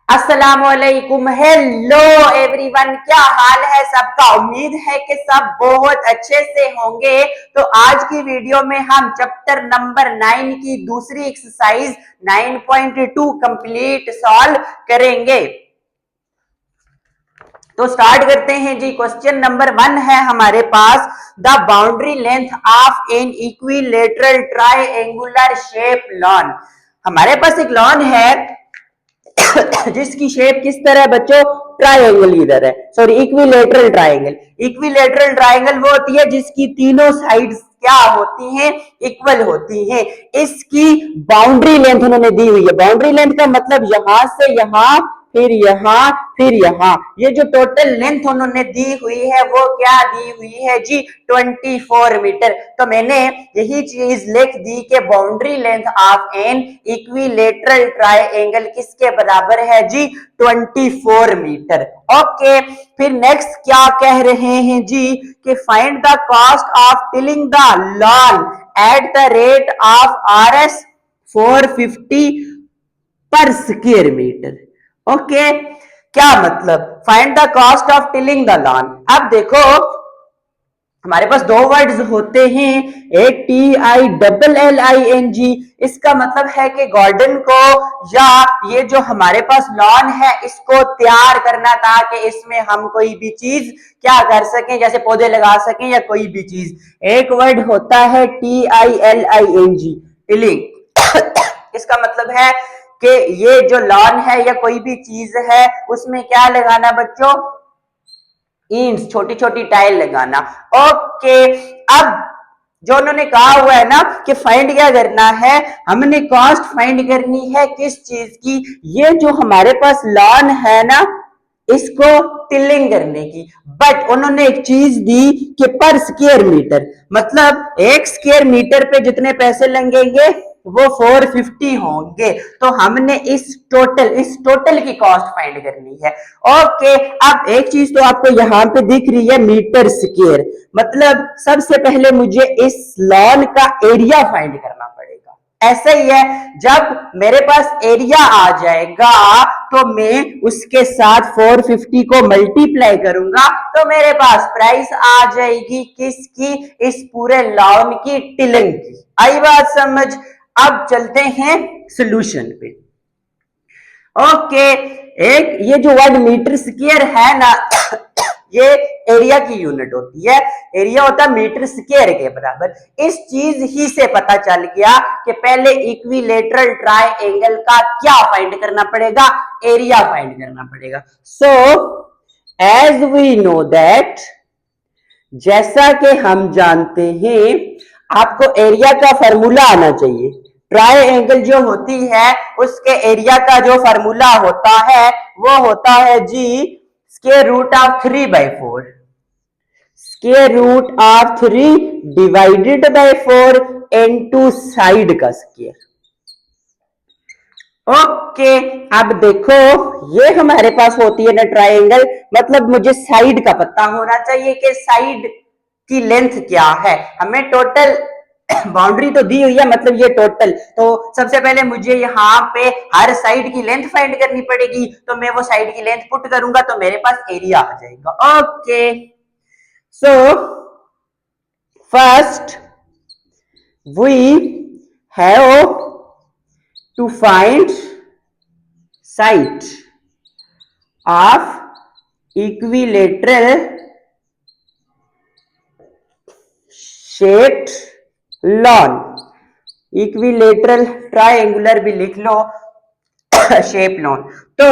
अस्सलामुअलैकुम। Hello everyone, क्या हाल है सबका। उम्मीद है कि सब बहुत अच्छे से होंगे। तो आज की वीडियो में हम चैप्टर नंबर 9 की दूसरी एक्सरसाइज 9.2 कंप्लीट सॉल्व करेंगे। तो स्टार्ट करते हैं जी। क्वेश्चन नंबर 1 है हमारे पास, the boundary length of an equilateral triangular shape lawn. हमारे पास एक लॉन है जिसकी शेप किस तरह है बच्चों, ट्राइंगल इधर है, sorry equilateral triangle. Equilateral triangle वो होती है जिसकी तीनों साइड्स क्या होती हैं, इक्वल होती हैं। इसकी बाउंड्री लेंथ उन्होंने दी हुई है। बाउंड्री लेंथ का मतलब यहां से यहां, फिर यहां, फिर यहां, ये जो टोटल लेंथ उन्होंने दी हुई है वो क्या दी हुई है जी, 24 मीटर। तो मैंने यही चीज लिख दी कि boundary length of an equilateral triangle किसके बराबर है जी, 24 मीटर। ओके, फिर नेक्स्ट क्या कह रहे हैं जी कि find the cost of tilling the lawn eight the rate of RS 450 पर स्क्वायर मीटर। ओके, क्या मतलब, find the cost of tilling the lawn. अब देखो हमारे पास दो वर्ड्स होते हैं, एक TILLING। इसका मतलब है कि गार्डन को या ये जो हमारे पास लॉन है इसको तैयार करना था कि इसमें हम कोई भी चीज क्या कर सकें, जैसे पौधे लगा सकें या कोई भी चीज। एक वर्ड होता है TILING, टिलिंग। इसका मतलब है कि ये जो लॉन है या कोई भी चीज है उसमें क्या लगाना बच्चों, ईंट्स, छोटी छोटी टाइल लगाना। ओके, अब जो उन्होंने कहा हुआ है ना कि फाइंड क्या करना है, हमने कॉस्ट फाइंड करनी है किस चीज की, ये जो हमारे पास लॉन है ना इसको टिलिंग करने की। बट उन्होंने एक चीज दी कि पर स्क्वायर मीटर, मतलब एक स्क्वायर मीटर पे जितने पैसे लगेंगे वो 450 होंगे। तो हमने इस टोटल की कॉस्ट फाइंड करनी है। ओके, अब एक चीज तो आपको यहां पे दिख रही है मीटर स्क्वायर, मतलब सबसे पहले मुझे इस लॉन का एरिया फाइंड करना पड़ेगा। ऐसा ही है, जब मेरे पास एरिया आ जाएगा तो मैं उसके साथ 450 को मल्टीप्लाई करूंगा तो मेरे पास प्राइस आ जाएगी किसकी, इस पूरे लॉन की, टिलिंग की। आई बात समझ। अब चलते हैं सॉल्यूशन पे। ओके, एक ये जो वर्ड मीटर स्क्वायर है ना ये एरिया की यूनिट होती है, एरिया होता है मीटर स्क्वायर के बराबर। इस चीज ही से पता चल गया कि पहले इक्विलेटरल ट्राइंगल का क्या फाइंड करना पड़ेगा, एरिया फाइंड करना पड़ेगा। So as we know that, जैसा कि हम जानते हैं, आपको एरिया का फॉर्मूला आना चाहिए। ट्राइंगल जो होती है उसके एरिया का जो फॉर्मूला होता है वो होता है जी square root of 3/4, square root of 3 divided by 4 into side का स्क्वायर। ओके, अब देखो ये हमारे पास होती है ना ट्राइंगल, मतलब मुझे साइड का पता होना चाहिए कि साइड की लेंथ क्या है। हमें टोटल बाउंड्री तो दी हुई है, मतलब ये टोटल, तो सबसे पहले मुझे यहाँ पे हर साइड की लेंथ फाइंड करनी पड़ेगी। तो मैं वो साइड की लेंथ पुट करूंगा तो मेरे पास एरिया आ जाएगा। Okay, so first we have to find side of equilateral shaped lawn. Equilateral triangular भी लिख लो, शेप लॉन। तो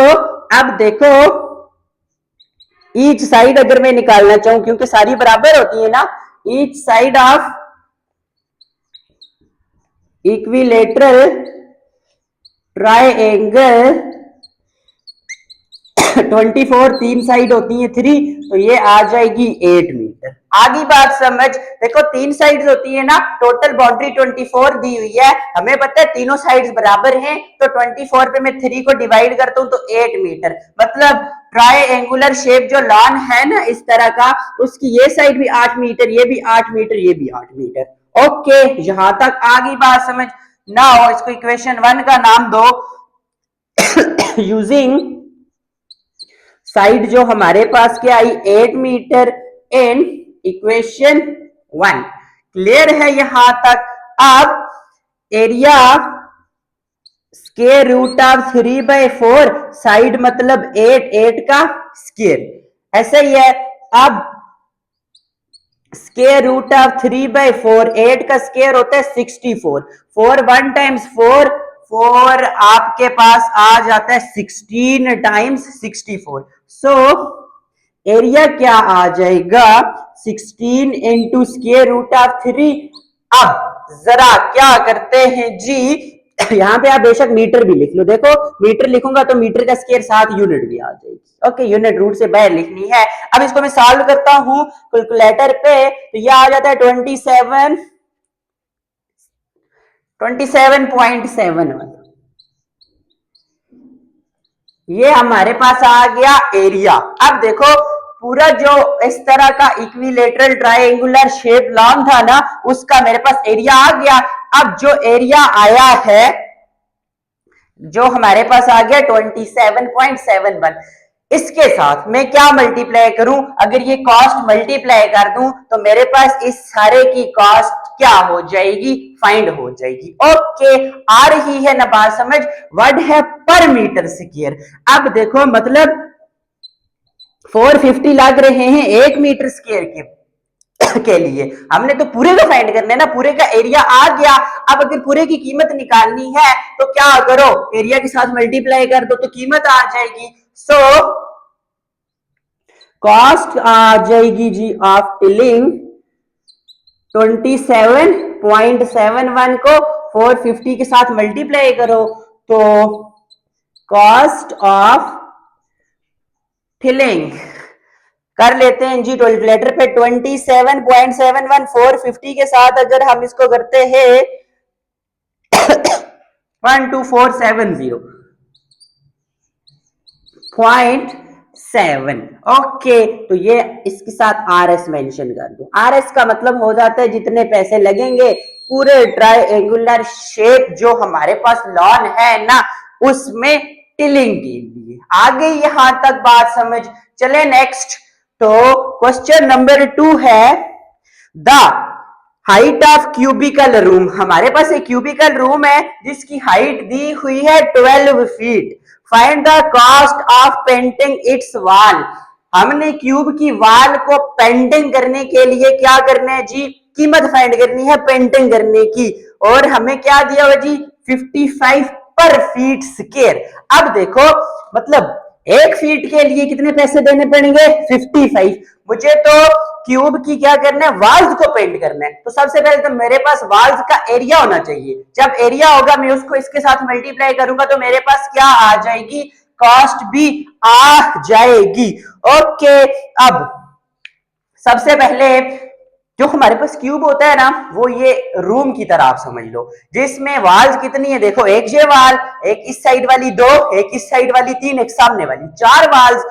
अब देखो ईच साइड अगर मैं निकालना चाहूं, क्योंकि सारी बराबर होती है ना, each side of equilateral triangle 24, तीन साइड होती है 3, तो ये आ जाएगी 8 मीटर। आगे बात समझ, देखो तीन साइड्स होती है ना, टोटल बाउंड्री 24 दी हुई है, हमें पता है तीनों साइड्स बराबर हैं, तो 24 पे मैं 3 को डिवाइड करता हूं तो 8 मीटर। मतलब ट्राइंगुलर शेप जो लॉन है ना इस तरह का, उसकी ये साइड भी 8 मीटर, ये भी 8 मीटर, ये भी 8 मीटर। ओके, यहां तक आगे बात समझ। नाउ इसको इक्वेशन 1 का नाम दो। यूजिंग साइड जो हमारे पास क्या आई 8 मीटर इन इक्वेशन 1। क्लियर है यहां तक। अब area square root of 3/4 side मतलब 8 का स्क्वायर ऐसा ही है। अब स्क्वायर रूट ऑफ 3/4 8 का स्क्वायर होता है 64। 4 1 टाइम्स 4 4 आपके पास आ जाता है 16 टाइम्स 64। सो एरिया क्या आ जाएगा 16 इंटू स्क्वायर रूट ऑफ 3। अब जरा क्या करते हैं जी यहां पे आप बेशक मीटर भी लिख लो। देखो मीटर लिखूंगा तो मीटर का स्क्वायर साथ यूनिट भी आ जाएगी। ओके यूनिट रूट से बाहर लिखनी है। अब इसको मैं सॉल्व करता हूं कैलकुलेटर पे तो यह आ जाता है 27.71। ये हमारे पास आ गया एरिया। अब देखो पूरा जो इस तरह का इक्विलेटरल ट्रायंगुलर शेप लॉन्ग था ना उसका मेरे पास एरिया आ गया। अब जो एरिया आया है जो हमारे पास आ गया 27.71 इसके साथ मैं क्या मल्टीप्लाई करूं अगर ये कॉस्ट मल्टीप्लाई कर दूं तो मेरे पास इस सारे की कॉस्ट क्या हो जाएगी फाइंड हो जाएगी। ओके आ रही है ना बात समझ। वर्ड है पर मीटर स्क्वायर। अब देखो मतलब 450 लग रहे हैं 1 मीटर स्क्वायर के लिए। हमने तो पूरे का फाइंड करना है ना पूरे का एरिया आ गया। अब अगर पूरे की कीमत निकालनी है तो क्या करो एरिया के साथ मल्टीप्लाई कर दो तो कीमत आ जाएगी। सो कॉस्ट आ जाएगी जी ऑफ टिलिंग 27.71 को 450 के साथ मल्टीप्लाई करो तो कॉस्ट ऑफ टिलिंग कर लेते हैं जी कैलकुलेटर पे 27.71 450 के साथ अगर हम इसको करते हैं 12470.7। ओके तो ये इसके साथ आरएस मेंशन कर दो। आरएस का मतलब हो जाता है जितने पैसे लगेंगे पूरे ट्रायंगुलर शेप जो हमारे पास लॉन है ना उसमें टिलिंग के लिए। आ गई यहां तक बात समझ। चले नेक्स्ट तो क्वेश्चन नंबर 2 है the height of cubicle room. हमारे पास एक क्यूबिकल रूम है जिसकी हाइट दी हुई है 12 feet. Find the cost of painting it's wall. हमने क्यूब की वॉल को पेंटिंग करने के लिए क्या करना है जी कीमत फाइंड करनी है पेंटिंग करने की। और हमें क्या दिया हुआ जी 55 पर फीट स्क्वायर। अब देखो मतलब 1 फीट के लिए कितने पैसे देने पड़ेंगे 55। मुझे तो क्यूब की क्या करना है वाल्स को पेंट करना है तो सबसे पहले तो मेरे पास वाल्स का एरिया होना चाहिए। जब एरिया होगा मैं उसको इसके साथ मल्टीप्लाई करूंगा तो मेरे पास क्या आ जाएगी कॉस्ट भी आ जाएगी। ओके अब सबसे पहले जो हमारे पास क्यूब होता है ना वो ये रूम की तरह आप समझ लो जिसमें वाल्स कितनी है देखो एक ये वाल एक इस साइड वाली 2 एक इस साइड वाली 3 एक सामने वाली 4 वाल्स।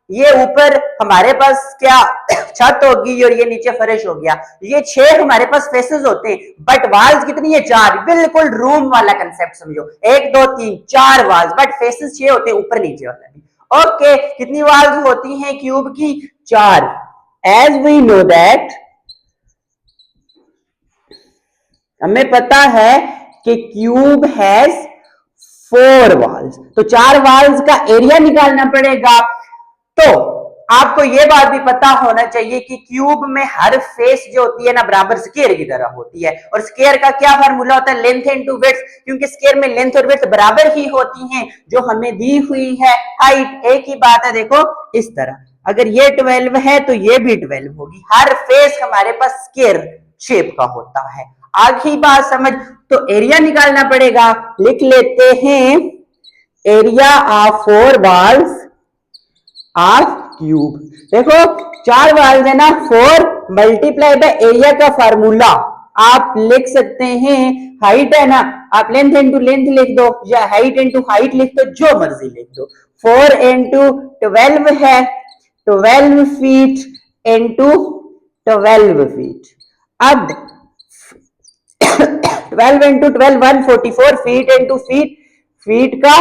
ये ऊपर हमारे पास क्या छत होगी और ये नीचे फर्श हो गया। ये 6 हमारे पास फेसेस होते हैं बट वाल्स कितनी है 4। बिल्कुल रूम वाला कंसेप्ट समझो 1 2 3 4 वाल्स बट फेसेस 6 होते हैं ऊपर नीचे वाला भी। ओके कितनी वाल्स होती हैं क्यूब की 4। एज वी नो दैट हमें पता है कि क्यूब हैज 4 वॉल्स तो 4 वॉल्स का एरिया निकालना पड़ेगा। तो आपको यह बात भी पता होना चाहिए कि क्यूब में हर फेस जो होती है ना बराबर स्क्वायर की तरह होती है और स्क्वायर का क्या फार्मूला होता है लेंथ इनटू विड्थ क्योंकि स्क्वायर में लेंथ और विड्थ बराबर ही होती हैं जो हमें दी हुई है हाइट। एक ही बात है देखो इस तरह अगर ये 12 है तो ये भी 12 होगी। हर फेस हमारे पास स्क्वायर शेप का होता है। आखिरी बात समझ। तो एरिया निकालना पड़ेगा लिख लेते हैं area of 4 walls of cube. देखो 4 वॉल्स है ना 4 मल्टीप्लाई बाय एरिया का फार्मूला आप लिख सकते हैं हाइट है ना आप लेंथ इंटू लेंथ लिख दो या हाइट इंटू हाइट लिख दो जो मर्जी लिख दो। 4 इंटू 12 है 12 फीट इंटू 12 फीट। अब 12 into 12 144 feet into feet feet का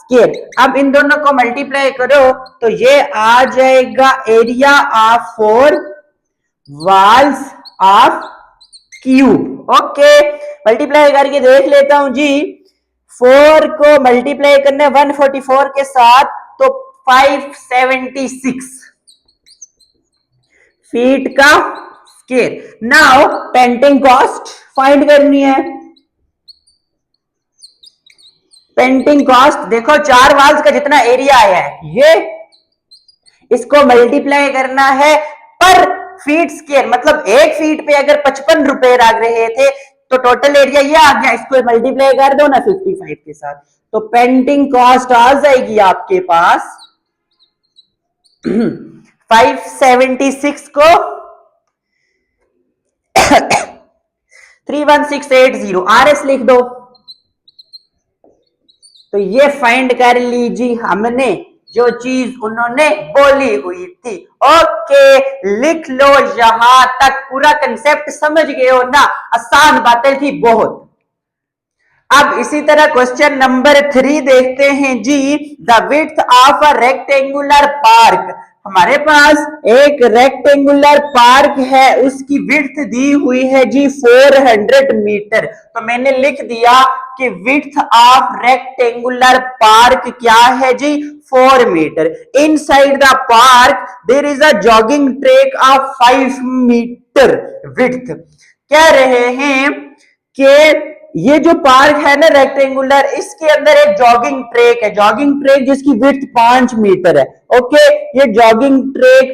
स्क्वायर। अब इन दोनों को मल्टीप्लाई करो तो ये आ जाएगा area of 4 walls of cube. Okay, multiply करके देख लेता हूं जी। 4 को मल्टीप्लाई करने 144 के साथ तो 576 फीट का square. Now painting cost find करनी है। पेंटिंग कॉस्ट देखो 4 वॉल्स का जितना एरिया आया है ये, इसको मल्टीप्लाई करना है पर फीट स्क्वायर, मतलब 1 फीट पे अगर 55 रुपए लग रहे थे तो टोटल एरिया ये आ गया, इसको मल्टीप्लाई कर दो ना 55 के साथ, तो पेंटिंग कॉस्ट आ जाएगी आपके पास 576 को 31680 RS लिख दो। तो ये फाइंड कर लीजिए हमने जो चीज उन्होंने बोली हुई थी। ओके, लिख लो, यहां तक पूरा कंसेप्ट समझ गए हो ना? आसान बातें थी बहुत। अब इसी तरह क्वेश्चन नंबर 3 देखते हैं जी। The width of a rectangular park, हमारे पास एक रेक्टेंगुलर पार्क है, उसकी विड्थ दी हुई है जी 400 मीटर। तो मैंने लिख दिया कि विड्थ ऑफ रेक्टेंगुलर पार्क क्या है जी 4 metre. Inside the park there is a jogging track of 5 metre width. कह रहे हैं कि ये जो पार्क है ना रेक्टेंगुलर, इसके अंदर एक जॉगिंग ट्रैक है, जॉगिंग ट्रैक जिसकी विड्थ 5 मीटर है। ओके, ये जॉगिंग ट्रैक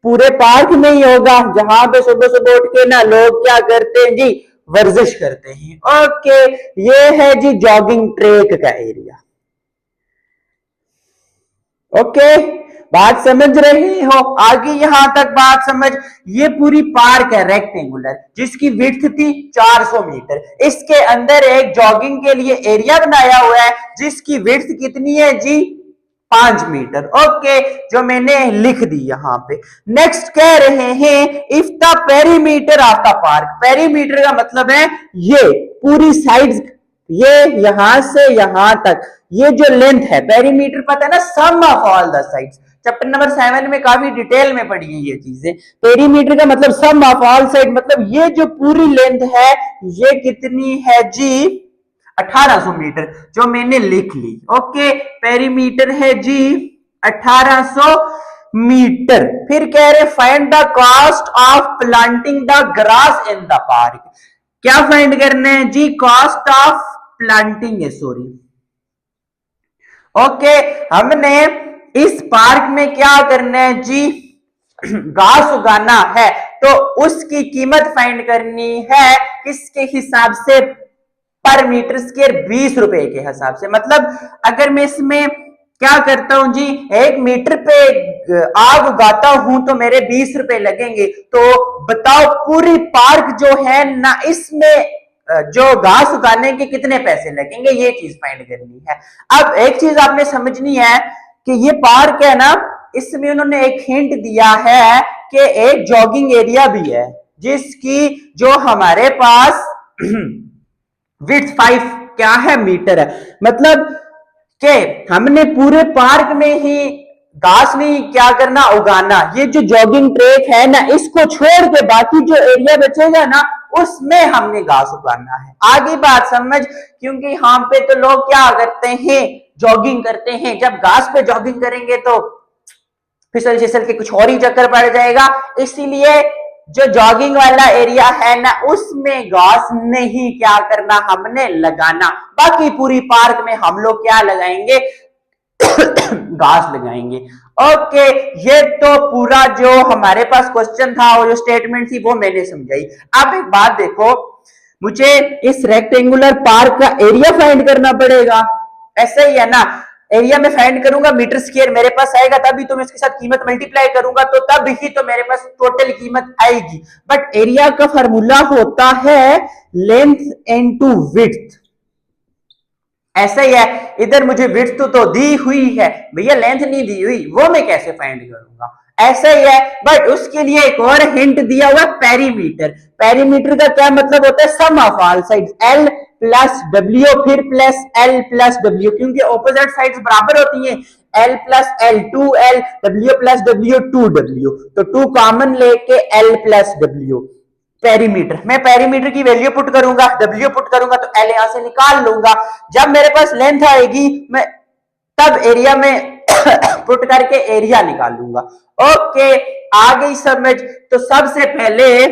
पूरे पार्क में ही होगा जहां पे सुबह सुबह उठ के ना लोग क्या करते हैं जी, वर्जिश करते हैं। ओके, ये है जी जॉगिंग ट्रैक का एरिया। ओके, बात समझ रहे हो? आगे यहां तक बात समझ। ये पूरी पार्क है रेक्टेंगुलर जिसकी विड्थ थी 400 मीटर। इसके अंदर एक जॉगिंग के लिए एरिया बनाया हुआ है जिसकी विड्थ कितनी है जी 5 मीटर। ओके, जो मैंने लिख दी यहां पे। नेक्स्ट कह रहे हैं if the perimeter of the park, perimeter का मतलब है ये पूरी साइड्स, ये यहां से यहां तक ये जो लेंथ है, पेरीमीटर पता है ना, sum of all the sides. Chapter number 7 में काफी डिटेल में पढ़ी है ये चीजें। पेरीमीटर का मतलब सम ऑफ ऑल साइड, मतलब ये जो पूरी लेंथ है ये कितनी है जी 1800 मीटर, जो मैंने लिख ली। ओके, पेरीमीटर है जी 1800 मीटर। फिर कह रहे find the cost of planting the grass in the park. क्या फाइंड करना है जी? कॉस्ट ऑफ प्लांटिंग है, सॉरी। ओके, हमने इस पार्क में क्या करना है जी, घास उगाना है, तो उसकी कीमत फाइंड करनी है किसके हिसाब से? पर मीटर स्क्वायर 20 रुपए के हिसाब से। मतलब अगर मैं इसमें क्या करता हूं जी, 1 मीटर पे आग उगाता हूं तो मेरे 20 रुपए लगेंगे। तो बताओ पूरी पार्क जो है ना, इसमें जो घास उगाने के कितने पैसे लगेंगे, ये चीज फाइंड करनी है। अब एक चीज आपने समझनी है कि ये पार्क है ना, इसमें उन्होंने एक हिंट दिया है कि एक जॉगिंग एरिया भी है जिसकी जो हमारे पास विड्थ 5 क्या है मीटर है। मतलब कि हमने पूरे पार्क में ही घास नहीं क्या करना, उगाना। ये जो जॉगिंग ट्रैक है ना, इसको छोड़ के बाकी जो एरिया बचेगा ना, उसमें हमने घास उगाना है। आगे बात समझ, क्योंकि यहाँ पे तो लोग क्या करते हैं, जॉगिंग करते हैं। जब घास पे जॉगिंग करेंगे तो फिसल फिसल के कुछ और ही चक्कर पड़ जाएगा। इसीलिए जो जॉगिंग वाला एरिया है ना, उसमें घास नहीं क्या करना, हमने लगाना। बाकी पूरी पार्क में हम लोग क्या लगाएंगे, घास लगाएंगे। ओके, ये तो पूरा जो हमारे पास क्वेश्चन था और जो स्टेटमेंट थी वो मैंने समझाई। अब एक बात देखो, मुझे इस रेक्टेंगुलर पार्क का एरिया फाइंड करना पड़ेगा। ऐसा ही है ना, एरिया में फाइंड करूंगा, मीटर स्क्वायर मेरे पास आएगा, तभी तो मैं इसके साथ कीमत मल्टीप्लाई करूंगा, तो तब ही तो मेरे पास टोटल कीमत आएगी। बट एरिया का फॉर्मूला होता है लेंथ इनटू विड्थ। ऐसा ही है, इधर मुझे विड्थ तो दी हुई है भैया, लेंथ नहीं दी हुई, वो मैं कैसे फाइंड करूंगा? ऐसा ही है, बट उसके लिए एक और हिंट दिया हुआ पेरीमीटर। पेरीमीटर का क्या मतलब होता है? Sum of all sides, L plus W फिर प्लस एल प्लस डब्ल्यू, क्योंकि ऑपोजिट साइड्स बराबर होती हैं। L plus L 2L, W plus W 2W, तो 2 कॉमन लेके एल प्लस डब्ल्यू पेरीमीटर। मैं पेरीमीटर की वैल्यू पुट करूंगा, डब्ल्यू पुट करूंगा तो एल यहां से निकाल लूंगा। जब मेरे पास लेंथ आएगी मैं तब एरिया में पुट करके एरिया निकाल लूंगा। ओके, आ गई समझ। तो सबसे पहले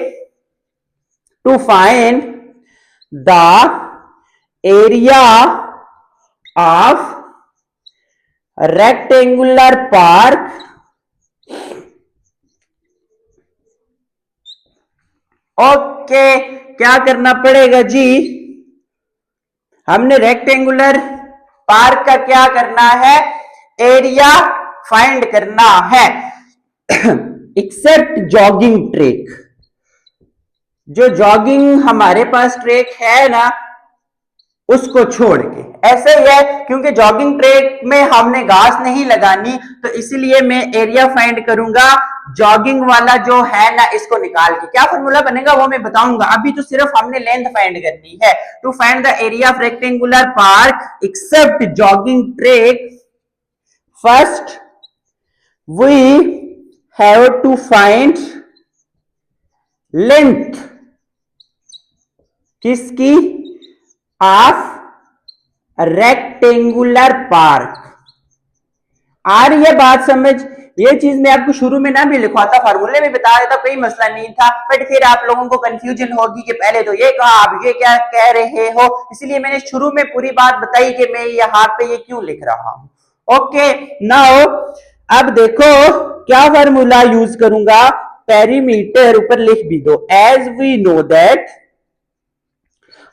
to find the area of rectangular park okay, क्या करना पड़ेगा जी? हमने रेक्टेंगुलर पार्क का क्या करना है? एरिया फाइंड करना है। एक्सेप्ट जॉगिंग ट्रैक, जो जॉगिंग हमारे पास ट्रैक है ना उसको छोड़ के, ऐसे ही है, क्योंकि जॉगिंग ट्रैक में हमने घास नहीं लगानी, तो इसीलिए मैं एरिया फाइंड करूंगा जॉगिंग वाला जो है ना इसको निकाल के। क्या फॉर्मूला बनेगा वो मैं बताऊंगा, अभी तो सिर्फ हमने लेंथ फाइंड करनी है। To find the area of rectangular park except jogging track, first we have to find length किसकी? Of rectangular park. आ रही है बात समझ? ये चीज मैं आपको शुरू में ना भी लिखवाता, फार्मूले में बता देता, कोई मसला नहीं था, बट फिर आप लोगों को कंफ्यूजन होगी कि पहले तो ये कहा आप ये क्या कह रहे हो, इसलिए मैंने शुरू में पूरी बात बताई कि मैं यहाँ पे ये क्यों लिख रहा हूं। ओके, नाउ अब देखो क्या फार्मूला यूज करूंगा? पेरीमीटर ऊपर लिख भी दो। एज वी नो दैट,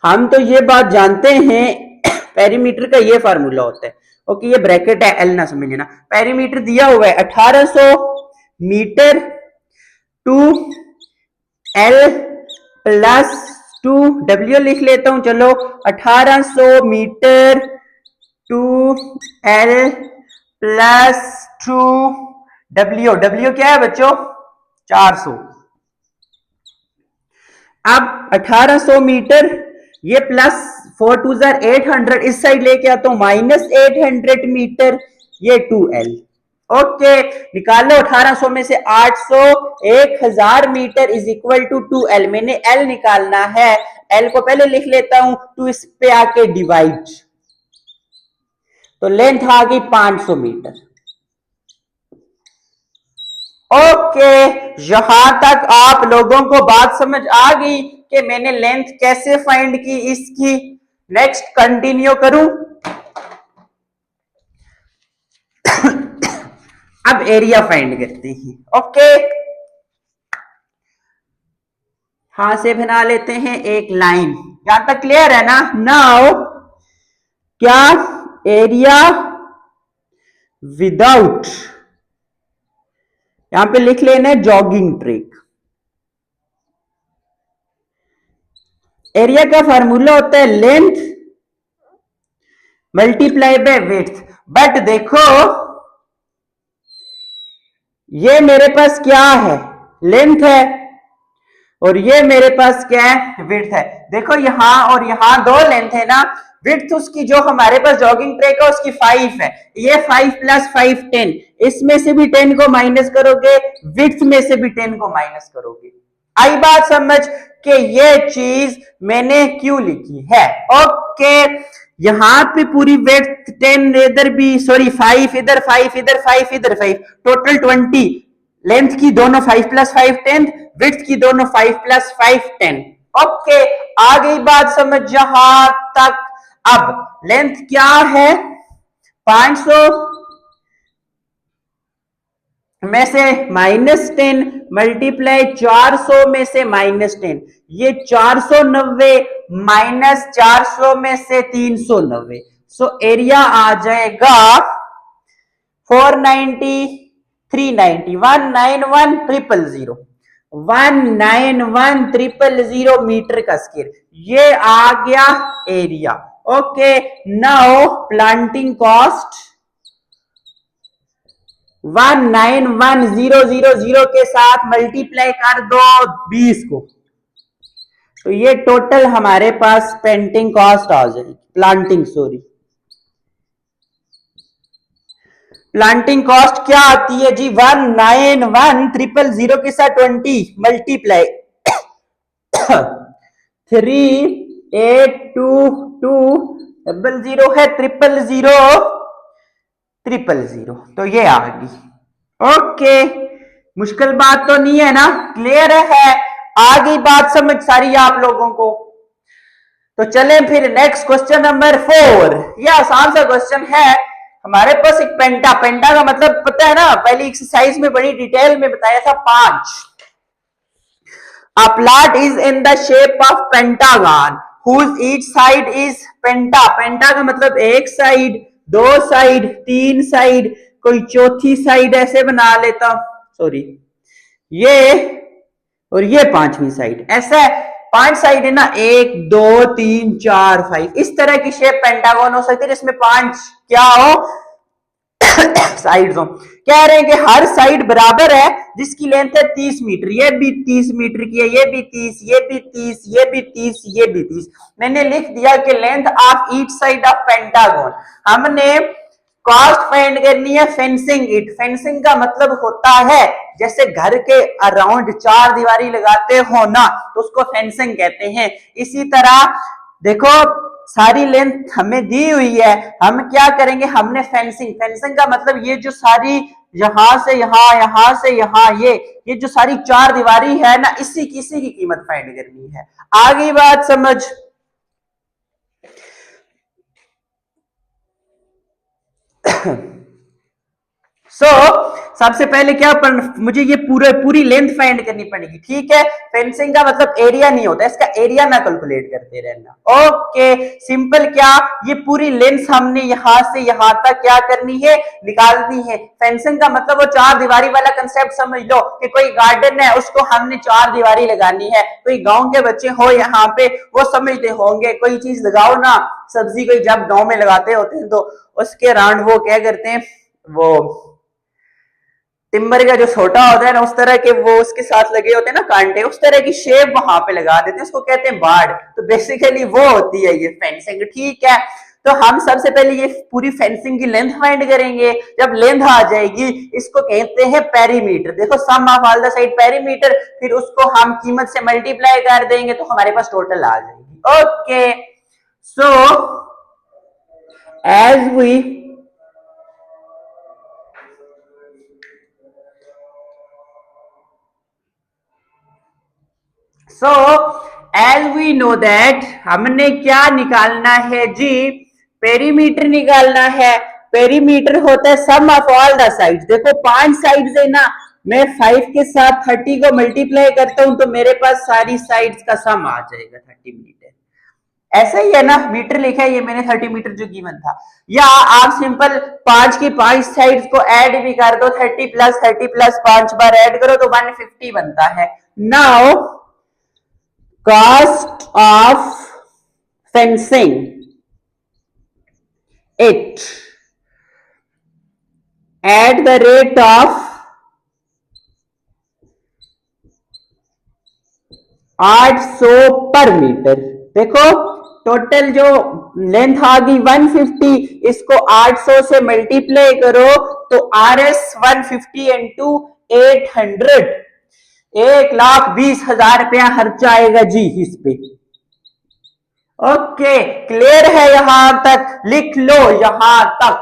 हम तो ये बात जानते हैं पेरीमीटर का ये फार्मूला होता है। ओके, ये ब्रैकेट है, एल ना समझना। पेरीमीटर दिया हुआ है 1800 metre to L plus 2W लिख लेता हूं, चलो 1800 metre to L plus 2W। W क्या है बच्चों? 400। अब 1800 मीटर, ये प्लस 4 2 800, इस साइड लेके आता हूं माइनस 800 मीटर, ये 2L। ओके, निकालो 1800 में से 800, 1000 metre is equal to 2L। मैंने L निकालना है, L को पहले लिख लेता हूं, टू इस पे आके डिवाइड, तो लेंथ आ गई 500 मीटर। ओके, यहां तक आप लोगों को बात समझ आ गई कि मैंने लेंथ कैसे फाइंड की इसकी। नेक्स्ट कंटिन्यू करूं। अब एरिया फाइंड करते हैं। ओके, यहां से बना लेते हैं एक लाइन, यहां तक क्लियर है ना? नाउ क्या एरिया विदाउट, यहां पे लिख लेना है जॉगिंग ट्रैक। एरिया का फार्मूला होता है length multiply by width, but देखो ये मेरे पास क्या है? लेंथ है, और ये मेरे पास क्या है? विड्थ है। देखो यहां और यहां दो लेंथ है ना, विड्थ उसकी जो हमारे पास जॉगिंग ट्रैक है उसकी 5 है, ये 5 प्लस 5 10, इसमें से भी 10 को माइनस करोगे, विड्थ में से भी 10 को माइनस करोगे। आई बात समझ के ये चीज मैंने क्यों लिखी है? ओके, यहां पे पूरी विड्थ 10, इधर भी सॉरी 5, इधर 5, इधर 5, इधर 5, टोटल 20। लेंथ की दोनों 5 प्लस 5 10, विड्थ की दोनों 5 प्लस 5 10। ओके, आ गई बात समझ यहां तक। अब लेंथ क्या है? 500 में से -10 मल्टीप्लाई 400 में से -10, ये 490 माइनस 400 में से 390, सो एरिया आ जाएगा 490 390 191,000 191,000 मीटर का स्क्वायर, ये आ गया area. Okay, now planting cost 191,000 के साथ मल्टीप्लाई कर दो 20 को, तो ये टोटल हमारे पास पेंटिंग कॉस्ट आ जाएगी, प्लांटिंग कॉस्ट क्या आती है जी? 191,000 के साथ 20 मल्टीप्लाई 382200 है 000 तो ये आ गई। ओके, मुश्किल बात तो नहीं है ना, क्लियर है, आ गई बात समझ सारी आप लोगों को। तो चलें फिर नेक्स्ट क्वेश्चन नंबर 4। ये आसान सा क्वेश्चन है। हमारे पास एक पेंटा का मतलब पता है ना, पहली एक्सरसाइज में बड़ी डिटेल में बताया था 5। A plot is in the shape of pentagon whose each side is penta का मतलब एक साइड, दो साइड, तीन साइड, कोई चौथी साइड ऐसे बना लेता, सॉरी ये और ये पांचवी साइड, ऐसा 5 साइड है ना, 1 2 3 4 5, इस तरह की शेप पेंटागन हो सकती है जिसमें 5 क्या हो साइड्स हो। कह रहे हैं कि हर साइड बराबर है जिसकी लेंथ है 30 मीटर, ये भी 30 मीटर की है, ये भी 30, ये भी 30, ये भी 30, ये भी 30। मैंने लिख दिया कि length of each side of pentagon. हमने कॉस्ट फाइंड करनी है फेंसिंग इट। फेंसिंग का मतलब होता है जैसे घर के अराउंड 4 दीवारी लगाते हो ना, तो उसको फेंसिंग कहते हैं। इसी तरह देखो सारी लेंथ हमें दी हुई है, हम क्या करेंगे, हमने फेंसिंग का मतलब ये जो सारी यहां से यहां से यहां, ये जो सारी 4 दीवारी है ना, इसी की कीमत फाइंड करनी है। आगे बात समझ। सबसे पहले क्या मुझे ये पूरी लेंथ फाइंड करनी पड़ेगी, ठीक है। फेंसिंग का मतलब एरिया नहीं होता, इसका एरिया ना कैलकुलेट करते रहना। ओके, सिंपल, क्या ये पूरी लेंथ हमने यहां से यहां तक क्या करनी है, निकालनी है। फेंसिंग का मतलब वो 4 दीवारी वाला कंसेप्ट समझ लो कि कोई गार्डन है उसको हमने 4 दीवारी लगानी है। कोई गांव के बच्चे हो यहाँ पे वो समझते होंगे, कोई चीज लगाओ ना, सब्जी कोई जब गांव में लगाते होते हैं तो उसके राउंड वो क्या करते हैं, वो टिम्बर का जो छोटा होता है ना, उस तरह के वो उसके साथ लगे होते हैं ना कांटे, उस तरह की शेप वहां पे लगा देते हैं, उसको कहते हैं बाड़। तो बेसिकली वो होती है ये फेंसिंग, ठीक है। तो हम सबसे पहले ये पूरी फेंसिंग की लेंथ फाइंड करेंगे। जब लेंथ आ जाएगी इसको कहते हैं पेरीमीटर। देखो sum of all the side perimeter, फिर उसको हम कीमत से मल्टीप्लाई कर देंगे तो हमारे पास टोटल आ जाएगी। Okay, so as we as we know that हमने क्या निकालना है जी, पेरीमीटर निकालना है। पेरीमीटर होता है sum of all the sides. देखो 5 साइड्स है ना, मैं 5 के साथ 30 को मल्टीप्लाई करता हूं तो मेरे पास सारी साइड्स का सम आ जाएगा 30 मीटर। ऐसा ही है ना, मीटर लिखा है ये मैंने 30 मीटर जो गिवन था। या आप सिंपल 5 की 5 साइड्स को ऐड भी कर दो, 30 प्लस 5 बार ऐड करो तो 150 बनता है। Now cost of fencing it at the rate of 800 पर मीटर। देखो टोटल जो लेंथ आ गई 150, इसको 800 से मल्टीप्लाई करो तो RS 150 इंटू 800, 1,20,000 रुपया खर्चा आएगा जी इस पे। ओके, क्लियर है यहां तक, लिख लो यहां तक।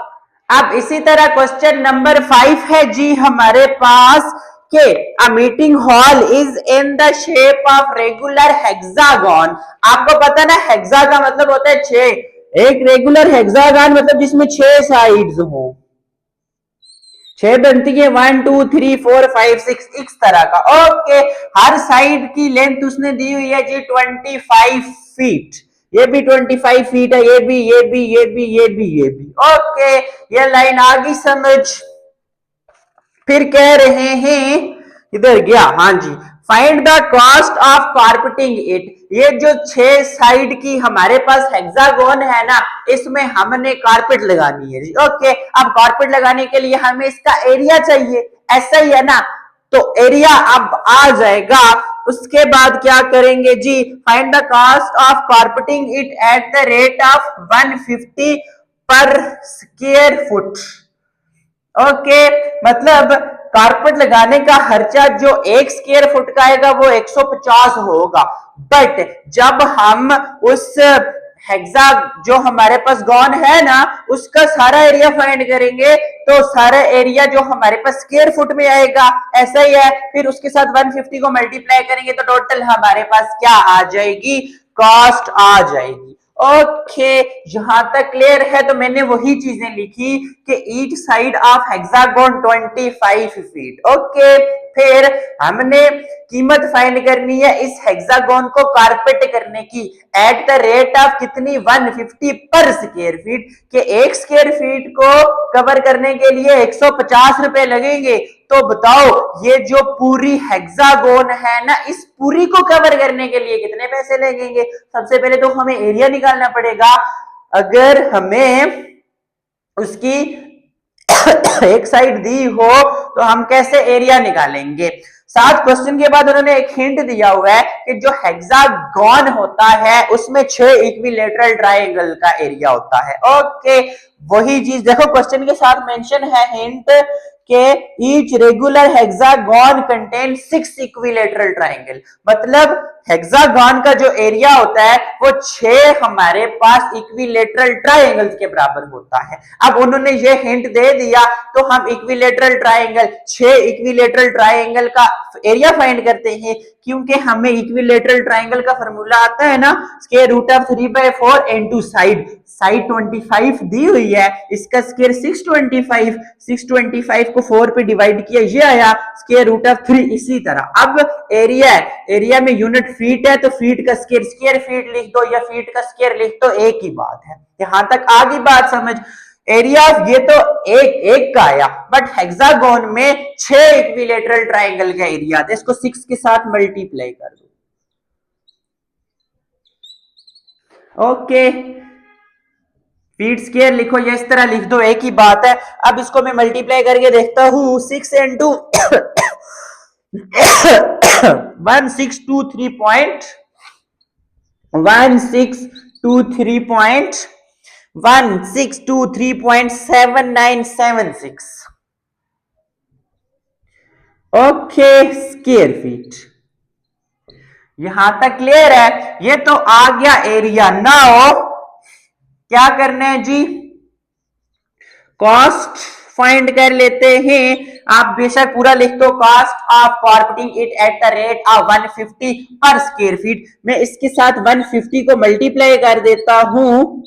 अब इसी तरह क्वेश्चन नंबर 5 है जी हमारे पास के a meeting hall is in the shape of regular hexagon. आपको पता ना हेक्सा का मतलब होता है 6, एक रेगुलर हेक्सागन मतलब जिसमें 6 साइड्स हो, 6 बनती है, 1 2 3 4 5 6, इस तरह का। ओके, हर साइड की लेंथ उसने दी हुई है जी 25 फीट, ये भी 25 फीट है, ये भी ये भी ये भी ये भी ये भी। ओके, ये लाइन आ गई समझ। फिर कह रहे हैं इधर गया, हाँ जी। Find the cost of carpeting it, ये जो 6 साइड की हमारे पास हेक्सागोन है ना, इसमें हमने कारपेट लगानी है जी। ओके, अब कारपेट लगाने के लिए हमें इसका एरिया चाहिए, ऐसा ही है ना, तो एरिया अब आ जाएगा। उसके बाद क्या करेंगे जी, find the cost of carpeting it at the rate of 150 per square foot. Okay, मतलब कारपेट लगाने का खर्चा जो 1 स्क्वायर फुट का आएगा वो 150 होगा। बट जब हम उस हेक्सा जो हमारे पास गॉन है ना, उसका सारा एरिया फाइंड करेंगे तो सारा एरिया जो हमारे पास स्क्वायर फुट में आएगा, ऐसा ही है। फिर उसके साथ 150 को मल्टीप्लाई करेंगे तो टोटल हमारे पास क्या आ जाएगी, कॉस्ट आ जाएगी। ओके, यहां तक क्लियर है। तो मैंने वही चीजें लिखी कि each side of hexagon 25 feet. Okay, फिर हमने कीमत फाइंड करनी है इस हेक्सागोन को कारपेट करने की एट द रेट ऑफ कितनी, 150 पर स्क्वायर फीट, के 1 स्क्वायर फीट को कवर करने के लिए 150 रुपए लगेंगे। तो बताओ ये जो पूरी हेक्सागोन है ना, इस पूरी को कवर करने के लिए कितने पैसे लगेंगे। सबसे पहले तो हमें एरिया निकालना पड़ेगा। अगर हमें उसकी एक साइड दी हो तो हम कैसे एरिया निकालेंगे। 7 क्वेश्चन के बाद उन्होंने एक हिंट दिया हुआ है कि जो हेक्सागोन होता है उसमें 6 इक्विलेटरल ट्रायंगल का एरिया होता है। ओके, वही चीज देखो क्वेश्चन के साथ मेंशन है हिंट के each regular hexagon contain 6 equilateral triangle, मतलब हेक्सागोन का जो एरिया होता है वो 6 हमारे पास इक्विलेटरल ट्रायंगल्स के बराबर होता है। अब उन्होंने ये हिंट दे दिया तो हम इक्विलेटरल ट्रायंगल 6 इक्विलेटरल ट्रायंगल का एरिया फाइंड करते हैं, क्योंकि हमें इक्विलेटरल ट्रायंगल का फॉर्मूला आता है ना, square root of 3/4 into side. Side 25 दी हुई है, इसका स्क्वायर 625, 625 को 4 पे डिवाइड किया, ये आया स्क्वायर रूट ऑफ 3। इसी तरह अब एरिया है, एरिया में यूनिट फीट है तो फीट का स्क्वायर स्क्वायर फीट लिख दो या फीट का स्क्वायर लिख दो, एक ही बात है। यहां तक आ गई बात समझ। एरिया ये तो एक एक का आया, बट हेक्सागोन में 6 इक्विलेटरल ट्रायंगल का एरिया आता है, इसको 6 के साथ मल्टीप्लाई कर दो। ओके, फीट स्क्वायर लिखो या इस तरह लिख दो, एक ही बात है। अब इसको मैं मल्टीप्लाई करके देखता हूं, 6 इंटू 1623.796। Okay, square feet. यहां तक क्लियर है। ये तो आ गया एरिया। नाउ क्या करना है जी, कॉस्ट फाइंड कर लेते हैं। आप बेशक पूरा लिख दो, cost of carpeting it at the rate of 150 per square feet. मैं इसके साथ 150 को मल्टीप्लाई कर देता हूं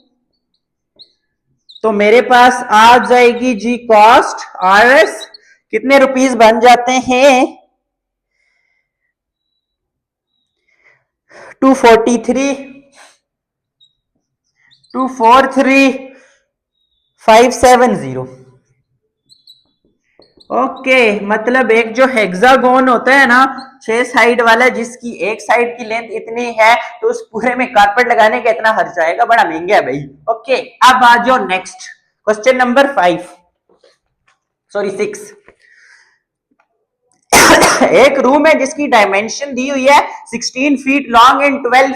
तो मेरे पास आ जाएगी जी कॉस्ट आरएस कितने रुपीस बन जाते हैं, 243,570। ओके, मतलब एक जो हेक्सागोन होता है ना 6 साइड वाला, जिसकी एक साइड की लेंथ इतनी है, तो उस पूरे में कारपेट लगाने का इतना खर्चा आएगा, बड़ा महंगा है भाई। ओके, अब आ जाओ नेक्स्ट क्वेश्चन नंबर 6। एक रूम है जिसकी डायमेंशन दी हुई है 16 feet long and 12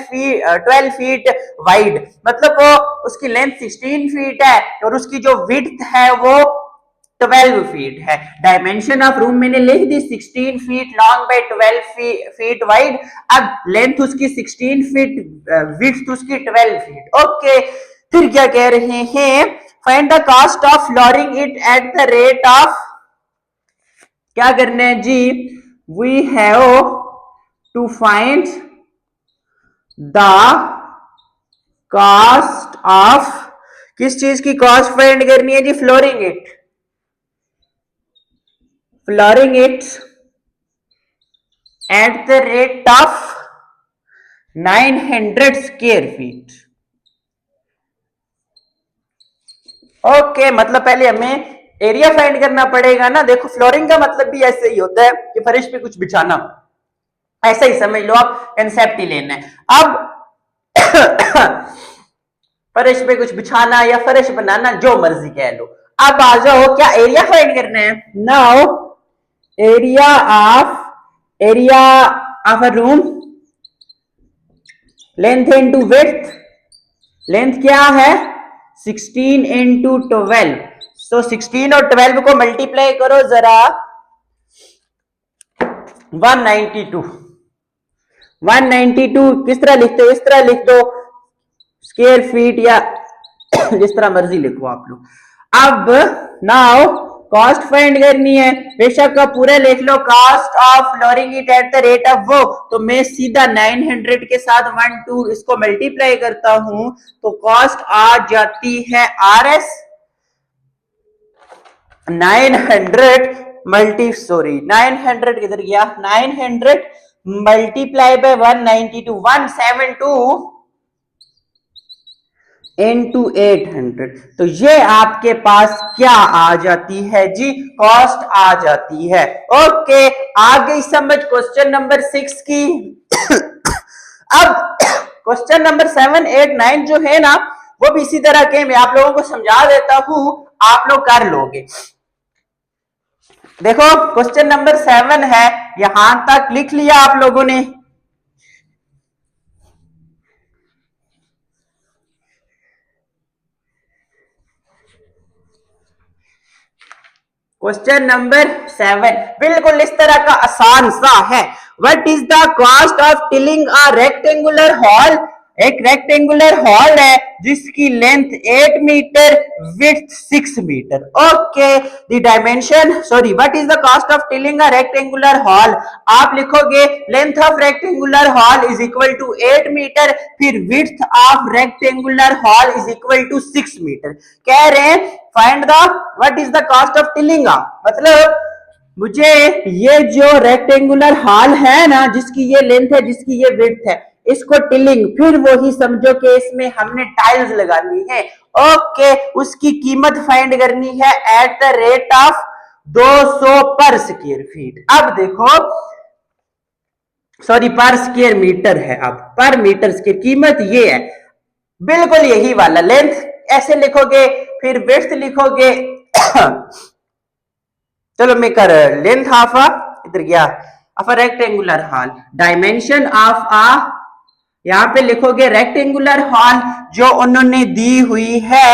feet wide, मतलब वो उसकी लेंथ 16 फीट है और उसकी जो विड्थ है वो 12 फीट है। डायमेंशन ऑफ रूम मैंने लिख दी 16 feet long by 12 feet wide. अब लेंथ उसकी 16 फीट, विड्थ उसकी 12 फीट। ओके, फिर क्या कह रहे हैं, find the cost of flooring it at the rate of, क्या करना है जी, we have to find the cost of, किस चीज की कॉस्ट फाइंड करनी है जी, flooring it at the rate of 900 square feet। Okay, मतलब पहले हमें एरिया फाइंड करना पड़ेगा ना। देखो फ्लोरिंग का मतलब भी ऐसे ही होता है कि फर्श पे कुछ बिछाना, ऐसा ही समझ लो आप, कंसेप्ट ही लेना है। अब फर्श पे कुछ बिछाना या फर्श बनाना, जो मर्जी कह लो। अब आ जाओ, क्या एरिया फाइंड करना है। Now area of a room, length into width, length क्या है 16 इंटू 12। तो 16 और 12 को मल्टीप्लाई करो जरा, 192। 192 किस तरह लिखते हो, इस तरह लिख दो, स्क्वायर फीट या जिस तरह मर्जी लिखो आप लोग। अब नाउ कॉस्ट फाइंड करनी है, बेशक का पूरा लिख लो, cost of flooring it at the rate of वो, तो मैं सीधा 900 के साथ 12 इसको मल्टीप्लाई करता हूं, तो कॉस्ट आ जाती है RS 900 900 किधर गया, 900 मल्टीप्लाई बाय 192, 172 इंटू 800। तो ये आपके पास क्या आ जाती है जी, कॉस्ट आ जाती है। ओके, आ गई समझ क्वेश्चन नंबर 6 की। अब क्वेश्चन नंबर 7, 8, 9 जो है ना, वो भी इसी तरह के, मैं आप लोगों को समझा देता हूं, आप लोग कर लोगे। देखो क्वेश्चन नंबर 7 है, यहां तक लिख लिया आप लोगों ने। क्वेश्चन नंबर 7 बिल्कुल इस तरह का आसान सा है। What is the cost of tiling a rectangular hall. एक रेक्टेंगुलर हॉल है जिसकी length 8 meter, width 6 meter. Okay, the dimension, sorry, what is the cost of tiling a rectangular hall. आप लिखोगे length of rectangular hall is equal to 8 meter, फिर width of rectangular hall is equal to 6 meter. कह रहे हैं find the what is the cost of tiling, मतलब मुझे ये जो रेक्टेंगुलर हॉल है ना, जिसकी ये लेंथ है, जिसकी ये विड्थ है, इसको टिलिंग, फिर वही समझो कि इसमें हमने टाइल्स लगानी है। ओके, उसकी कीमत फाइंड करनी है एट द रेट ऑफ 200 पर स्क्वायर फीट। अब देखो, सॉरी पर स्क्वायर मीटर है, अब पर मीटर स्क्वायर कीमत ये है, बिल्कुल यही वाला। लेंथ ऐसे लिखोगे, फिर विड्थ लिखोगे चलो मैं कर, लेंथ ऑफ अ, इधर गया, of a rectangular hall, dimension of a, यहां पे लिखोगे रेक्टेंगुलर हॉल जो उन्होंने दी हुई है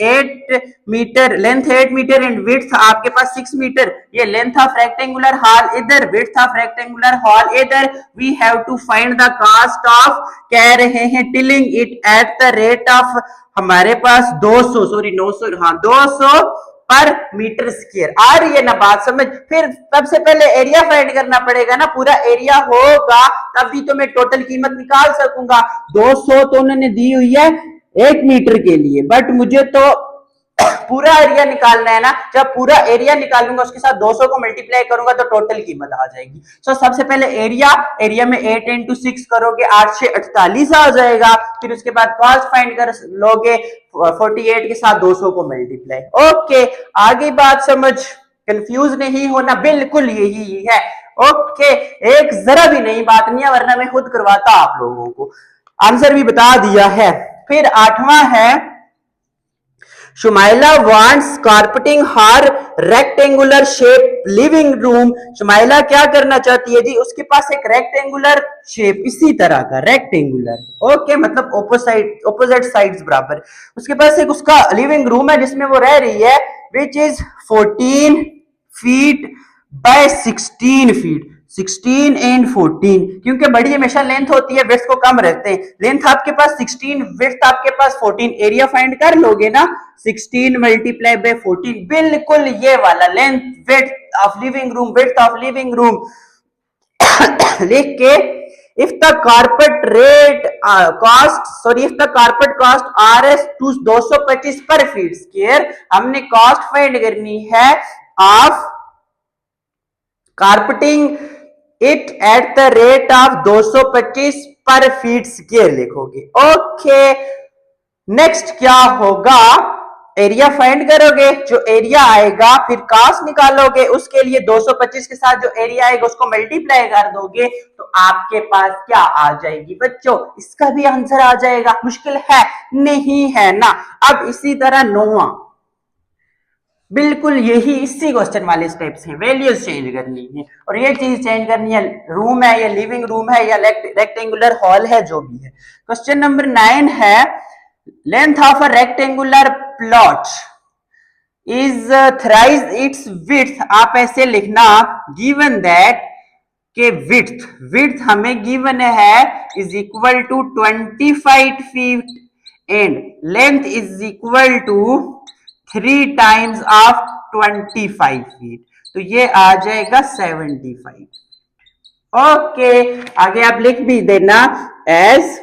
8 metre, length 8 metre and width आपके पास 6 मीटर। ये लेंथ ऑफ रेक्टेंगुलर हॉल इधर, विड्थ ऑफ रेक्टेंगुलर हॉल इधर। We have to find the cost of, कह रहे हैं tiling it at the rate of, हमारे पास 200, सॉरी 900, हाँ 200 पर मीटर स्क्वायर। आ रही है ना बात समझ। फिर सबसे पहले एरिया फाइंड करना पड़ेगा ना, पूरा एरिया होगा तभी तो मैं टोटल कीमत निकाल सकूंगा। 200 तो उन्होंने दी हुई है 1 मीटर के लिए, बट मुझे तो पूरा एरिया निकालना है ना। जब पूरा एरिया निकालूंगा उसके साथ 200 को मल्टीप्लाई करूंगा तो टोटल कीमत आ जाएगी। सो सबसे पहले एरिया में 8 इंटू 6 करोगे 8 से 48 आ जाएगा। फिर उसके बाद कॉस्ट फाइंड कर लोगे 48 के साथ 200 को मल्टीप्लाई। ओके, आगे बात समझ, कंफ्यूज नहीं होना, बिल्कुल यही है। ओके, एक जरा भी नहीं बात नहीं है, वरना मैं खुद करवाता आप लोगों को। आंसर भी बता दिया है। फिर 8वां है, Shumaila wants carpeting her rectangular shape living room. Shumaila क्या करना चाहती है जी, उसके पास एक रेक्टेंगुलर शेप, इसी तरह का रेक्टेंगुलर, ओके, मतलब ऑपोजिट साइड्स बराबर, उसके पास एक उसका लिविंग रूम है जिसमें वो रह रही है, which is 14 feet by 16 feet, 16 and 14, क्योंकि बड़ी हमेशा लेंथ होती है, विड्थ को कम रखते हैं। लेंथ आपके पास 16, विड्थ आपके पास 14, एरिया फाइंड कर लोगे ना, 16 मल्टीप्लाई बाय 14, बिल्कुल ये वाला length width of living room, width of living room लिख के, if the carpet rate if the carpet cost RS 225 पर फीट स्क्वायर, हमने कॉस्ट फाइंड करनी है of carpeting it at the rate of 225 पर फीट स्क्वायर लिखोगे। Okay, next क्या होगा, एरिया फाइंड करोगे, जो एरिया आएगा फिर कास्ट निकालोगे, उसके लिए 225 के साथ जो एरिया आएगा उसको मल्टीप्लाई कर दोगे तो आपके पास क्या आ जाएगी बच्चों, इसका भी आंसर आ जाएगा। मुश्किल है नहीं है ना। अब इसी तरह 9वां, बिल्कुल यही इसी क्वेश्चन वाले स्टेप्स हैं, वैल्यूज चेंज करनी है और ये चीज चेंज करनी है, रूम है या लिविंग रूम है या रेक्टेंगुलर हॉल है, जो भी है। क्वेश्चन नंबर 9 है, length of a rectangular plot is thrice its width. आप ऐसे लिखना, गिवन दैट के विड्थ हमें गिवन है is equal to 25 feet and length is equal to 3 times of 25 feet, तो ये आ जाएगा 75। ओके, आगे आप लिख भी देना एज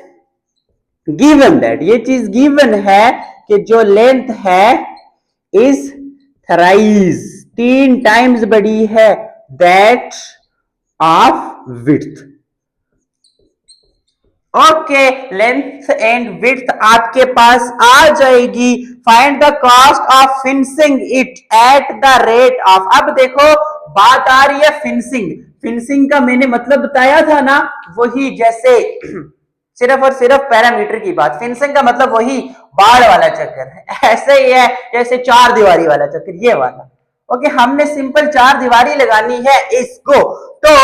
गिवन दैट, ये चीज गिवन है कि जो लेंथ है इज थ्राइस 3 टाइम्स बड़ी है that of width. Okay, length and width आपके पास आ जाएगी। Find the cost of finishing it at the rate of. अब देखो बात आ रही है फिनिशिंग, फिनिशिंग का मैंने मतलब बताया था ना, वही जैसे सिर्फ और सिर्फ पैरामीटर की बात, फिनिशिंग का मतलब वही बाढ़ वाला चक्कर है, ऐसे ही है जैसे 4 दीवारी वाला चक्कर, ये वाला। ओके, हमने सिंपल 4 दीवारी लगानी है इसको, तो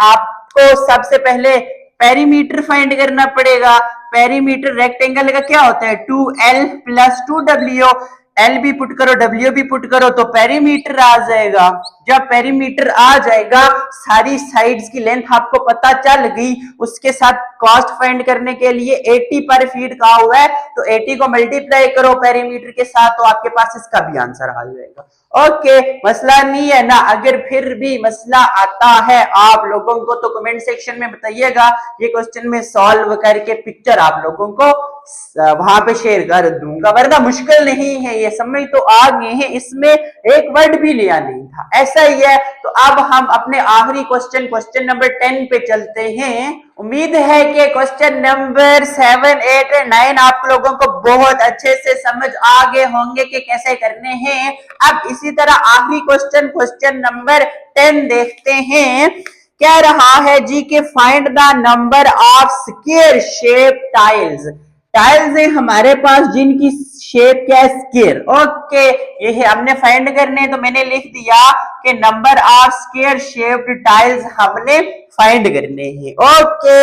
आपको सबसे पहले पेरीमीटर फाइंड करना पड़ेगा। पेरीमीटर रेक्टेंगल का क्या होता है, 2L प्लस 2W। एल भी पुट करो, डब्ल्यू भी पुट करो तो पेरीमीटर आ जाएगा। जब पेरीमीटर आ जाएगा, सारी साइड्स की लेंथ आपको पता चल गई, उसके साथ कॉस्ट फाइंड करने के लिए 80 पर फीट कहा हुआ है, तो 80 को मल्टीप्लाई करो पेरीमीटर के साथ, तो आपके पास इसका भी आंसर आ जाएगा। ओके, मसला नहीं है ना। अगर फिर भी मसला आता है आप लोगों को तो कमेंट सेक्शन में बताइएगा, ये क्वेश्चन में सॉल्व करके पिक्चर आप लोगों को वहां पे शेयर कर दूंगा, वरना मुश्किल नहीं है, ये समझ तो आ गए हैं, इसमें एक वर्ड भी लिया नहीं था, ऐसा ही है। तो अब हम अपने आखिरी क्वेश्चन नंबर 10 पे चलते हैं। उम्मीद है कि क्वेश्चन नंबर 7, 8 और 9 आप लोगों को बहुत अच्छे से समझ आ गए होंगे कि कैसे करने हैं। अब इसी तरह आखिरी क्वेश्चन नंबर 10 देखते हैं। कह रहा है जी कि find the number of square shape tiles. Tiles है हमारे पास जिनकी शेप क्या है, स्क्वायर। ओके, ये है हमने फाइंड करने, तो मैंने लिख दिया कि number of square shaped tiles हमने फाइंड करने हैं। ओके,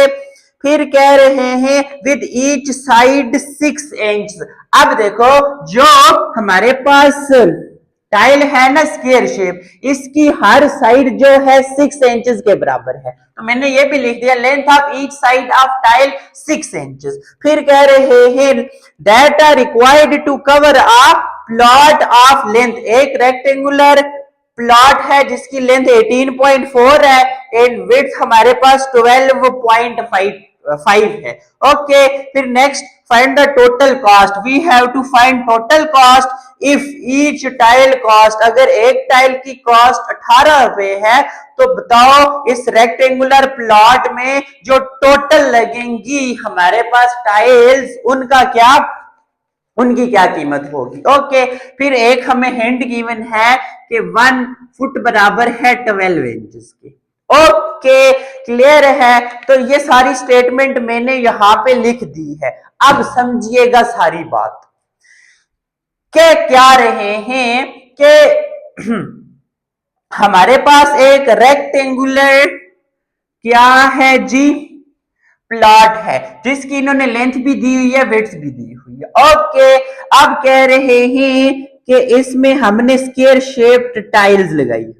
फिर कह रहे हैं विद ईच साइड 6 इंच। अब देखो जो हमारे पास टाइल है ना स्क्वायर शेप, इसकी हर साइड जो है 6 इंचेस के बराबर है, तो मैंने ये भी लिख दिया length of each side of tile 6 inches. फिर कह रहे हैं that are required to cover a plot of length. एक रेक्टेंगुलर प्लॉट है जिसकी लेंथ 18.4 है एंड विड्थ हमारे पास 12.5 है। ओके, फिर next find the total cost. We have to find total cost if each tile cost. अगर एक टाइल की कॉस्ट 18 रुपए है तो बताओ इस रेक्टेंगुलर प्लॉट में जो टोटल लगेंगी हमारे पास टाइल्स, उनकी क्या कीमत होगी। ओके, फिर एक हमें हिंट गिवन है कि 1 फुट बराबर है 12 इंचेस की। ओके, क्लियर है। तो ये सारी स्टेटमेंट मैंने यहां पे लिख दी है। अब समझिएगा सारी बात के क्या रहे हैं कि हमारे पास एक रेक्टेंगुलर क्या है जी, प्लॉट है जिसकी इन्होंने लेंथ भी दी हुई है, विड्थ भी दी हुई है। ओके, अब कह रहे हैं कि इसमें हमने स्क्वायर शेप्ड टाइल्स लगाई हुई।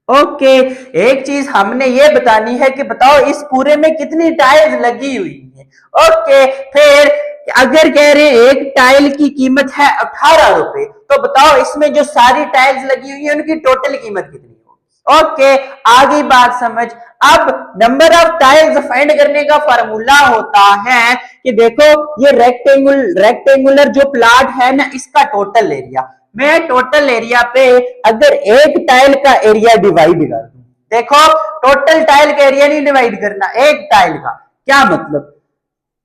ओके, एक चीज हमने ये बतानी है कि बताओ इस पूरे में कितनी टाइल्स लगी हुई है। ओके, फिर अगर कह रहे हैं एक टाइल की कीमत है 18 रुपए, तो बताओ इसमें जो सारी टाइल्स लगी हुई है उनकी टोटल कीमत कितनी होगी। ओके, आगे बात समझ। अब नंबर ऑफ टाइल्स फाइंड करने का फार्मूला होता है कि देखो ये रेक्टेंगुलर जो प्लॉट है ना, इसका टोटल एरिया, मैं टोटल एरिया पे अगर एक टाइल का एरिया डिवाइड कर दूं, देखो टोटल टाइल का एरिया नहीं डिवाइड करना, एक टाइल का, क्या मतलब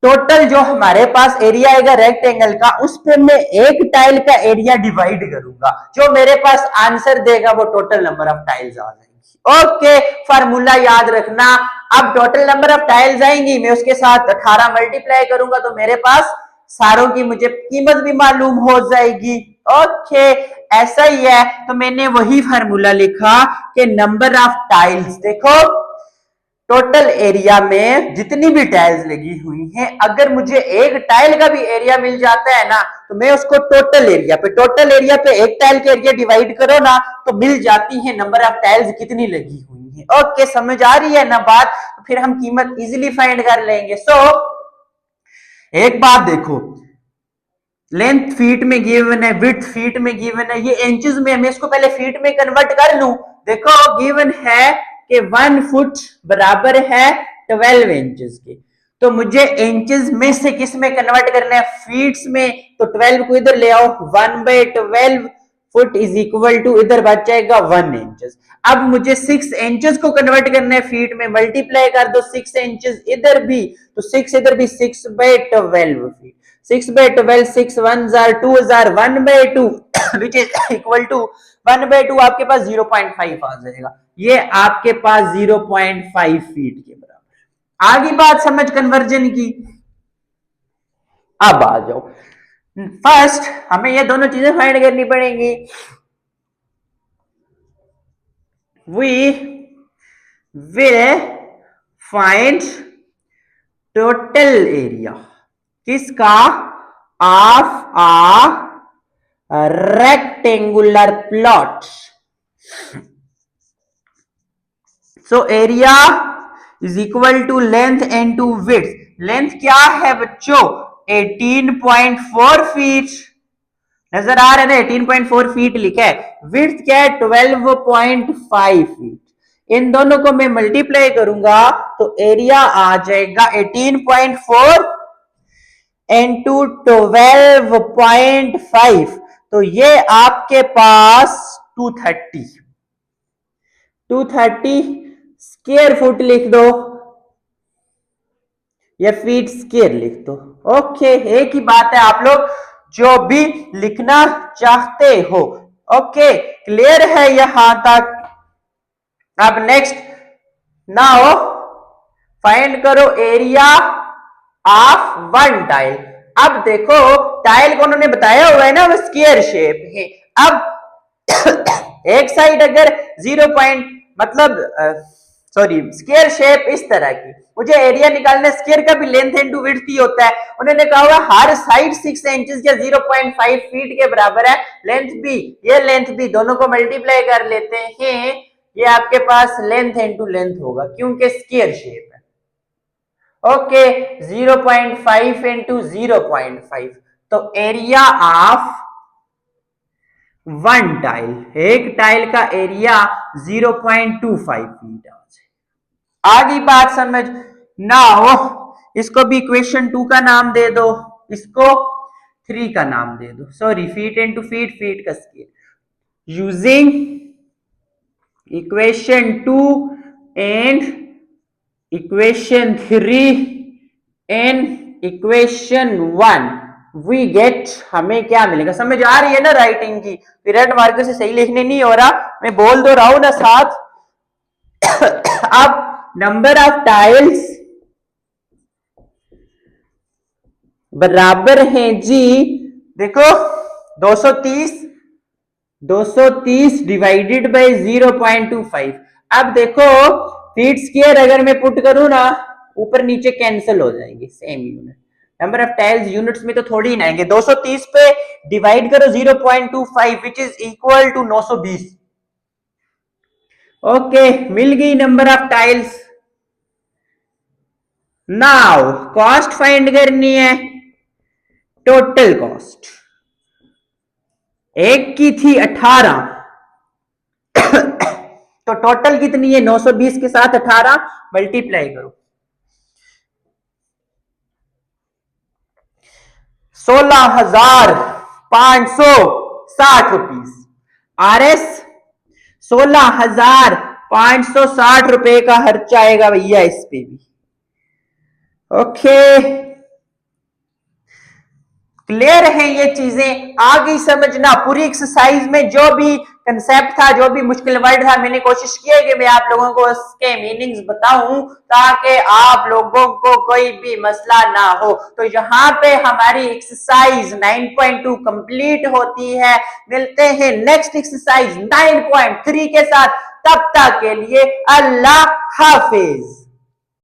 टोटल जो हमारे पास एरिया आएगा रेक्टेंगल का, उस पे मैं एक टाइल का एरिया डिवाइड करूंगा, जो मेरे पास आंसर देगा वो टोटल नंबर ऑफ टाइल्स आ जाएंगी। ओके, फार्मूला याद रखना। अब टोटल नंबर ऑफ टाइल्स आएंगी, मैं उसके साथ 18 मल्टीप्लाई करूंगा तो मेरे पास सारों की मुझे कीमत भी मालूम हो जाएगी। ओके, ऐसा ही है। तो मैंने वही फार्मूला लिखा कि नंबर ऑफ टाइल्स, देखो टोटल एरिया में जितनी भी टाइल्स लगी हुई हैं, अगर मुझे एक टाइल का भी एरिया मिल जाता है ना, तो मैं उसको टोटल एरिया पे एक टाइल के एरिया डिवाइड करो ना, तो मिल जाती है नंबर ऑफ टाइल्स कितनी लगी हुई है। ओके, समझ आ रही है ना बात? तो फिर हम कीमत इजीली फाइंड कर लेंगे। एक बात देखो, लेंथ फीट में गिवन है, विड्थ फीट में गिवन है, ये इंचेस में, मैं इसको पहले फीट में कन्वर्ट कर लूं। देखो गिवन है कि 1 फुट बराबर है 12 इंचेस के, तो मुझे इंचेस में से किस में कन्वर्ट करना है? फीट्स में। तो 12 को इधर ले आओ, 1/12 फुट इज इक्वल टू, इधर बच जाएगा 1 इंचेस। अब मुझे 6 इंचेस को कन्वर्ट करना है फीट में, मल्टीप्लाई कर दो 6 इंचेस इधर भी, तो 6 इधर भी, 6/12 feet. 6/12, 6 1s are 2s are 1/2 which is equal to 1/2, आपके पास 0.5 आ जाएगा। ये आपके पास 0.5 फीट के बराबर। आगे बात समझ कन्वर्जन की। अब आ जाओ, फर्स्ट हमें ये दोनों चीजें फाइंड करनी पड़ेंगी। We will find total area किसका? Of a rectangular plot. So area is equal to length into width. Length क्या है बच्चों? 18.4 फीट। नजर आ रहा है ना, 18.4 फीट लिखा है। विड्थ क्या है? 12.5 फीट। इन दोनों को मैं मल्टीप्लाई करूंगा तो एरिया आ जाएगा 18.4 इंटू 12.5, तो ये आपके पास 230 स्क्वायर फुट लिख दो या फीट स्क्वायर लिख दो। ओके, एक ही बात है, आप लोग जो भी लिखना चाहते हो। ओके, क्लियर है यहां तक? अब नेक्स्ट, नाउ फाइंड करो एरिया ऑफ 1 टाइल। अब देखो टाइल को उन्होंने बताया हुआ है ना, वो स्क्वायर शेप है। अब एक साइड अगर 0 मतलब सॉरी स्क्वायर शेप इस तरह की, मुझे एरिया निकालना, स्क्वायर का भी लेंथ इनटू विड्थ ही होता है। उन्होंने कहा हुआ हर साइड 6 इंचेस या 0.5 फीट के बराबर है, लेंथ भी, ये लेंथ भी, दोनों को मल्टीप्लाई कर लेते हैं, ये आपके पास लेंथ इनटू लेंथ होगा क्योंकि स्क्वायर शेप है। ओके, 0.5 इंटू 0.5, तो एरिया ऑफ 1 टाइल, एक टाइल का एरिया 0.25 फीट आ जाए। आगे बात समझ ना हो, इसको भी इक्वेशन 2 का नाम दे दो, इसको 3 का नाम दे दो, sorry feet into feet, feet का scale. Using equation 2 and equation 3 and equation 1 we get, हमें क्या मिलेगा? समझ आ रही है ना राइटिंग की? पीरियड मार्कर से सही लिखने नहीं हो रहा, मैं बोल दो रहा हूं ना साथ। अब नंबर ऑफ टाइल्स बराबर है जी, देखो 230 डिवाइडेड बाय 0.25। अब देखो फीट स्क्वायर अगर मैं पुट करूं ना, ऊपर नीचे कैंसिल हो जाएंगे, same unit. Number of tiles units में तो थोड़ी ही आएंगे। 230 पे डिवाइड करो 0.25 which is equal to 920। Okay, मिल गई number of tiles. Now cost find करनी है, टोटल कॉस्ट। एक की थी 18, तो टोटल कितनी है? 920 के साथ 18 मल्टीप्लाई करो, 16,560 रुपीज। आरएस 16,560 रुपए का खर्चा आएगा भैया इस पे भी। ओके, क्लियर है ये चीजें, आ गई समझना। पूरी एक्सरसाइज में जो भी कंसेप्ट था, जो भी मुश्किल वर्ड था, मैंने कोशिश की है कि मैं आप लोगों को उसके मीनिंग्स बताऊं ताकि आप लोगों को कोई भी मसला ना हो। तो यहाँ पे हमारी एक्सरसाइज 9.2 कंप्लीट होती है। मिलते हैं नेक्स्ट एक्सरसाइज 9.3 के साथ, तब तक के लिए अल्लाह हाफिज।